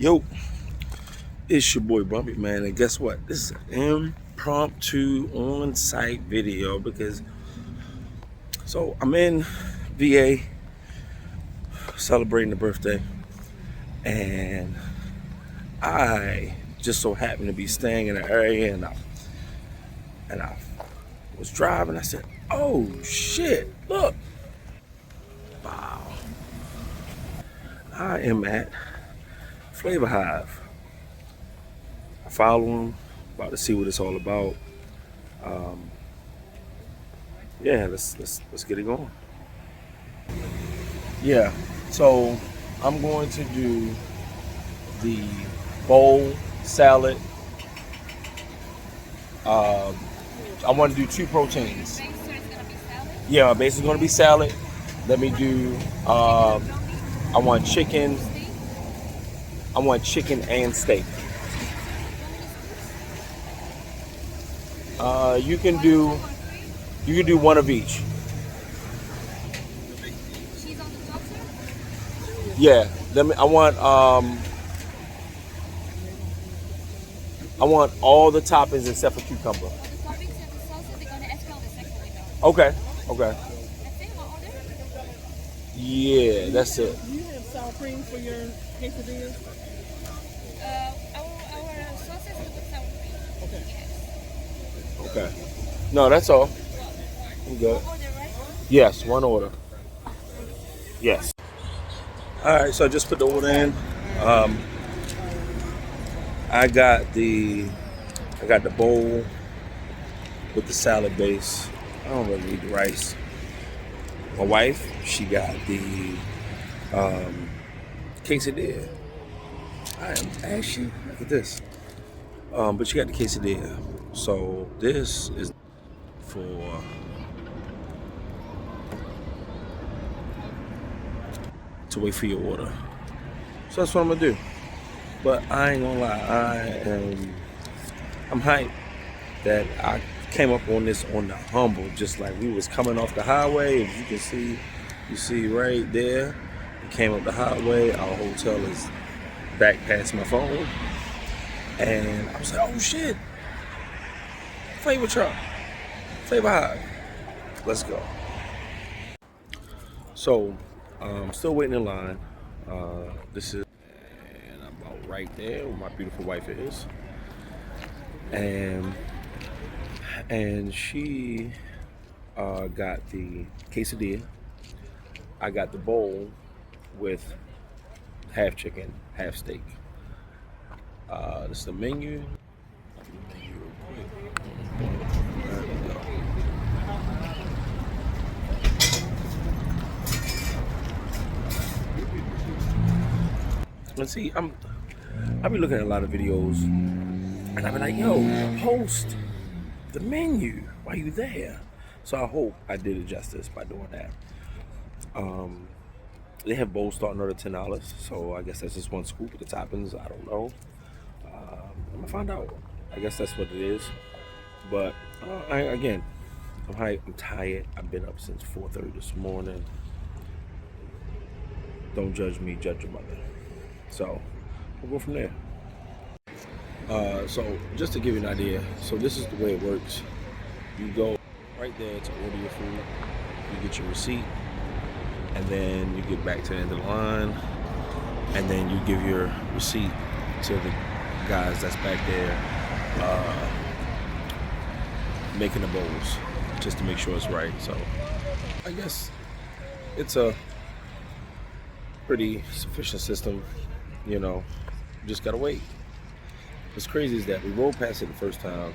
Yo, it's your boy Bumpy, man, and guess what? This is an impromptu on-site video because I'm in VA celebrating the birthday, and I just so happened to be staying in the area, and I was driving. I said, "Oh shit! Look, wow! I am at Flavor Hive. I follow him, about to see what it's all about. Um, yeah, let's get it going. Yeah, so I'm going to do the bowl salad. I want to do two proteins. Yeah, my base is going to be salad. Let me do. I want chicken. I want chicken and steak. You can do one of each. Yeah, I want all the toppings except for cucumber. Okay. Yeah, that's it. Do you have sour cream for your quesadillas? Our sauces with sour cream. Okay. Yes. Okay. No, that's all. I'm good. One order, right? Yes, one order. Yes. All right, so I just put the order in. I got the bowl with the salad base. I don't really need the rice. My wife, she got the quesadilla. I am actually, look at this. But she got the quesadilla. So this is to wait for your order. So that's what I'm gonna do. But I ain't gonna lie, I'm hyped that I came up on this on the humble, just like we was coming off the highway. As you can see, you see right there, we came up the highway. Our hotel is back past my phone, and I was like, oh shit, Flavor truck, Flavor Hive, let's go. So I'm still waiting in line. This is about right there where my beautiful wife is, and she got the quesadilla. I got the bowl with half chicken, half steak. This is the menu. There we go. Let's see, I be looking at a lot of videos, and I be like, yo, post the menu while you there. So I hope I did it justice by doing that. They have bowls starting at $10, so I guess that's just one scoop of the toppings. I don't know. I'm gonna find out. I guess that's what it is. But I'm hyped. I'm tired. I've been up since 4:30 this morning. Don't judge me, judge your mother. So we'll go from there. So just to give you an idea, so this is the way it works. You go right there to order your food, you get your receipt, and then you get back to the end of the line, and then you give your receipt to the guys that's back there making the bowls, just to make sure it's right. So I guess it's a pretty sufficient system, just gotta wait. What's crazy is that we rolled past it the first time,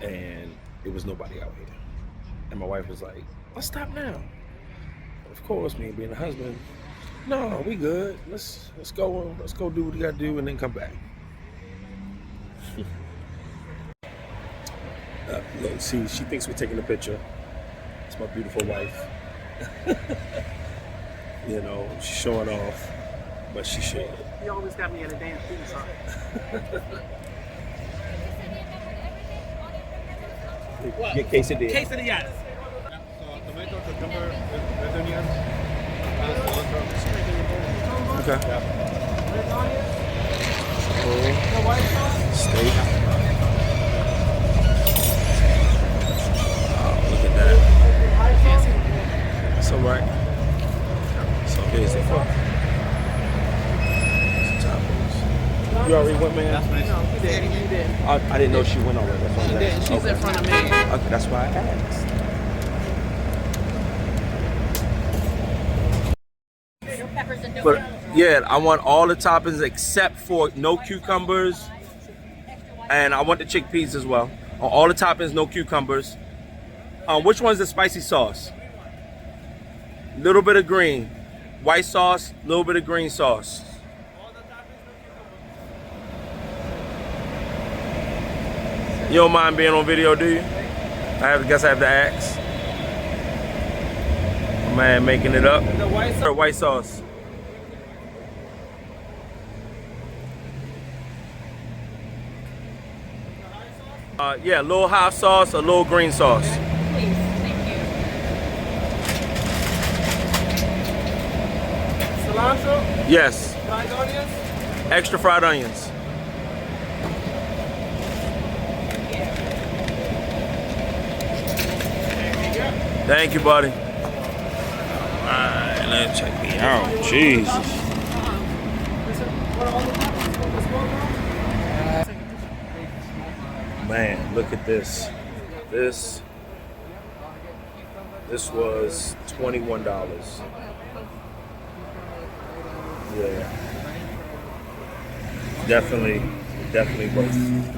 and it was nobody out here. And my wife was like, let's stop now. Of course, me being a husband, no, we good. Let's go do what we gotta do and then come back. Look, see, she thinks we're taking a picture. It's my beautiful wife. She's showing off, but she should. You always got me at a damn food sign. Get quesadilla. Quesadillas. So tomato, cucumber, red onions, cilantro. Okay. Yeah. The white sauce? Steak. Oh, look at that. That's all right. So here's the fuck. You already went, man? No, he didn't. He didn't. I didn't know she went already. That's what She I'm didn't. asking. She's in front of me. Okay, that's why I asked. Peppers and no But yeah, I want all the toppings except for no cucumbers, and I want the chickpeas as well. On all the toppings, no cucumbers. Which one's the spicy sauce? Little bit of green, white sauce, little bit of green sauce. You don't mind being on video, do you? I guess I have to ask. My man making it up. The white sauce. White sauce. Yeah, a little hot sauce, a little green sauce. Please, thank you. Cilantro? Yes, Fried onions? extra fried onions. Thank you, buddy. Alright, let's check me out. Jesus. Man, look at this. This was $21. Yeah. Definitely worth it.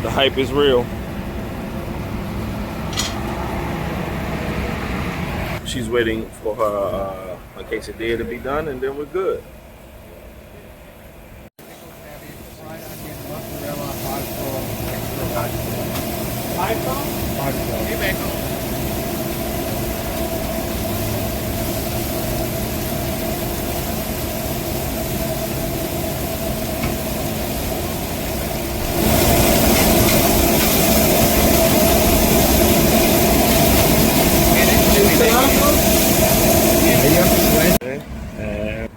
The hype is real. She's waiting for her quesadilla to be done, and then we're good. Okay. And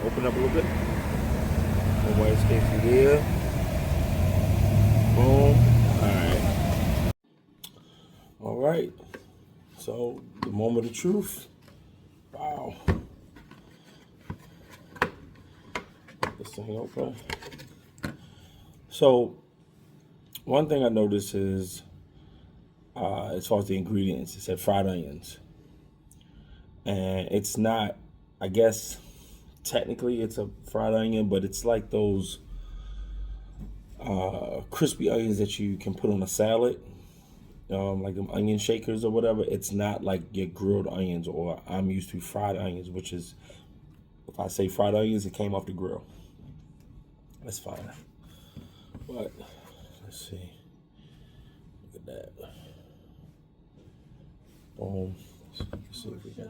open up a little bit. The white quesadilla. Boom. All right. So the moment of truth. Wow. This thing open. So one thing I noticed is as far as the ingredients, it said fried onions. And it's not, I guess, technically it's a fried onion, but it's like those crispy onions that you can put on a salad, like them onion shakers or whatever. It's not like your grilled onions, or I'm used to fried onions, which is, if I say fried onions, it came off the grill. That's fine. But let's see. Look at that. Boom. Let's see if we can.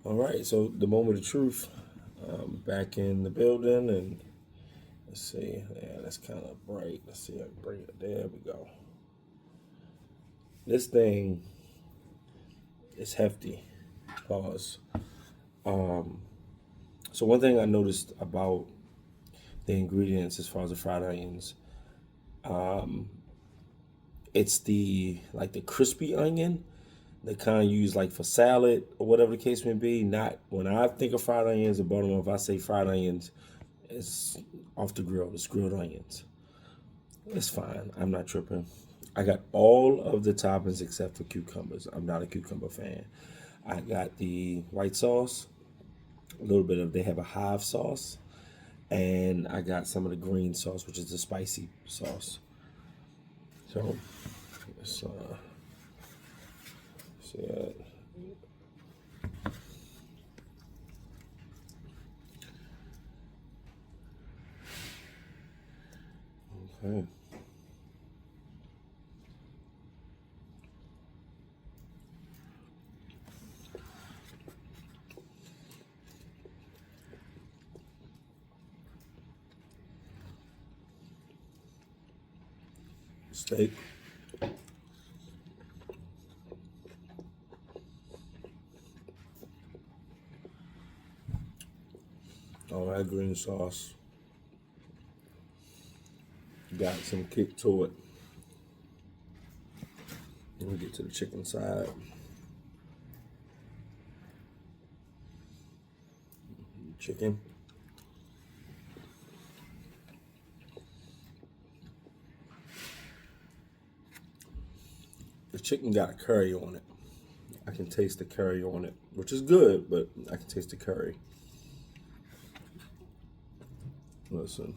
All right, so the moment of truth, back in the building, and let's see, yeah, that's kind of bright. Let's see, I can bring it. There we go. This thing is hefty. Pause. So one thing I noticed about the ingredients as far as the fried onions, it's the crispy onion. They kind of use like for salad or whatever the case may be. Not when I think of fried onions, the bottom of, if I say fried onions, it's off the grill. It's grilled onions. It's fine. I'm not tripping. I got all of the toppings except for cucumbers. I'm not a cucumber fan. I got the white sauce, a little bit of, they have a Hive sauce, and I got some of the green sauce, which is the spicy sauce. So let's see that. Okay. steak. All that green sauce. Got some kick to it. Let me get to the chicken side. Chicken. The chicken got a curry on it. I can taste the curry on it, which is good, but I can taste the curry. Listen.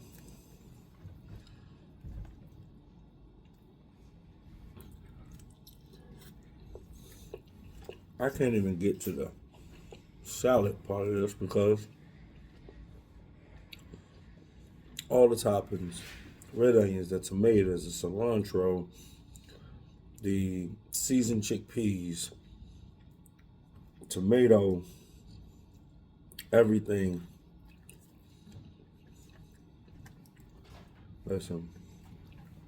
I can't even get to the salad part of this because all the toppings, red onions, the tomatoes, the cilantro, the seasoned chickpeas, tomato, everything. Listen,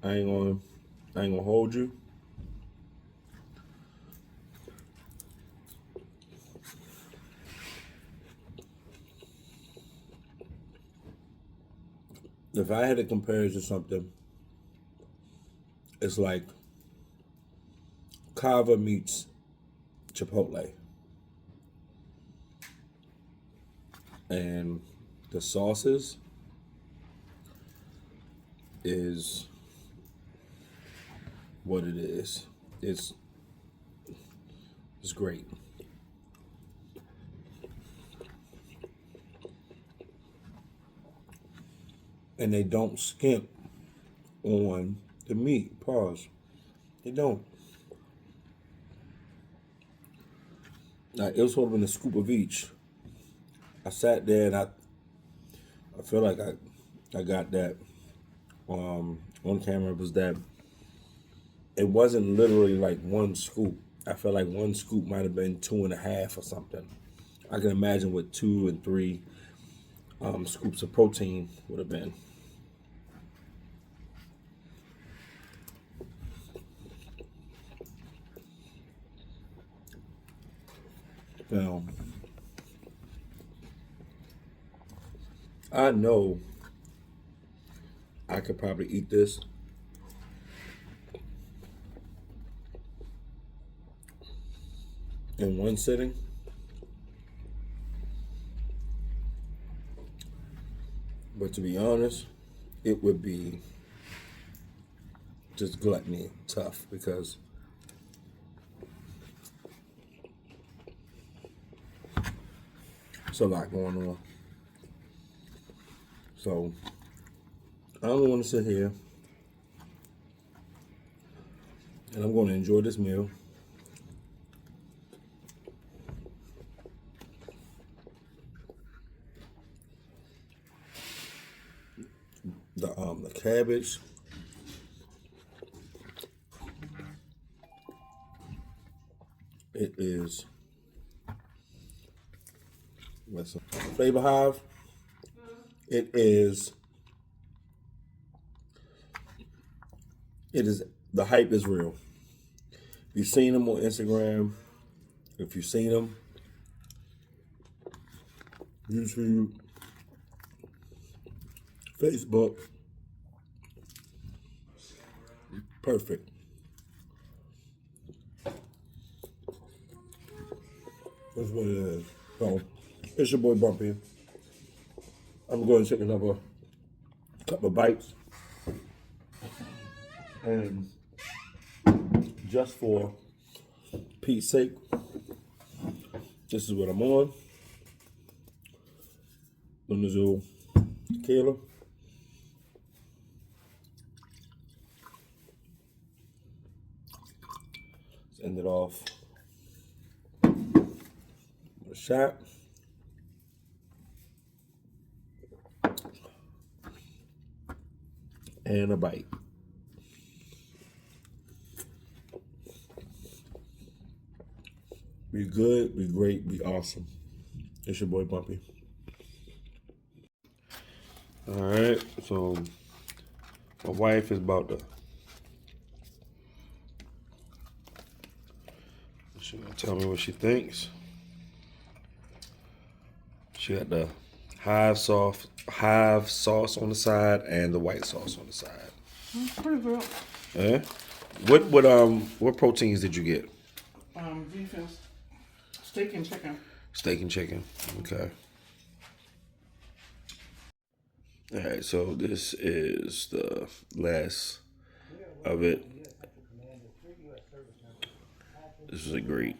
I ain't gonna hold you. If I had to compare it to something, it's like Kava meets Chipotle. And the sauces is what it is. It's great. And they don't skimp on the meat. Pause. They don't. Now, it was sort of in a scoop of each. I sat there and I feel like I got that on camera, was that it wasn't literally like one scoop. I felt like one scoop might have been 2.5 or something. I can imagine what 2 and 3 scoops of protein would have been. Now, I know I could probably eat this in one sitting. But to be honest, it would be just gluttony tough because it's a lot going on. So I don't want to sit here and I'm going to enjoy this meal. The cabbage, it is, listen, Flavor Hive, it is, the hype is real. If you've seen them on Instagram, if you've seen them, YouTube, Facebook, perfect. That's what it is. So, it's your boy Bumpy. I'm going to take another couple of bites. And just for Pete's sake, this is what I'm on. Lunazoo tequila. Let's end it off with a shot. And a bite. Be good, be great, be awesome. It's your boy Bumpy. Alright, so my wife is about to She gonna tell me what she thinks. She got the Hive sauce on the side and the white sauce on the side. Pretty good. Eh? What proteins did you get? Beef and steak and chicken. Steak and chicken. Okay. All right, so this is the last of it. This is a great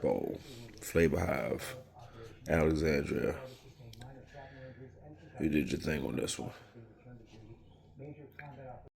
bowl. Flavor Hive, Alexandria. You did your thing on this one.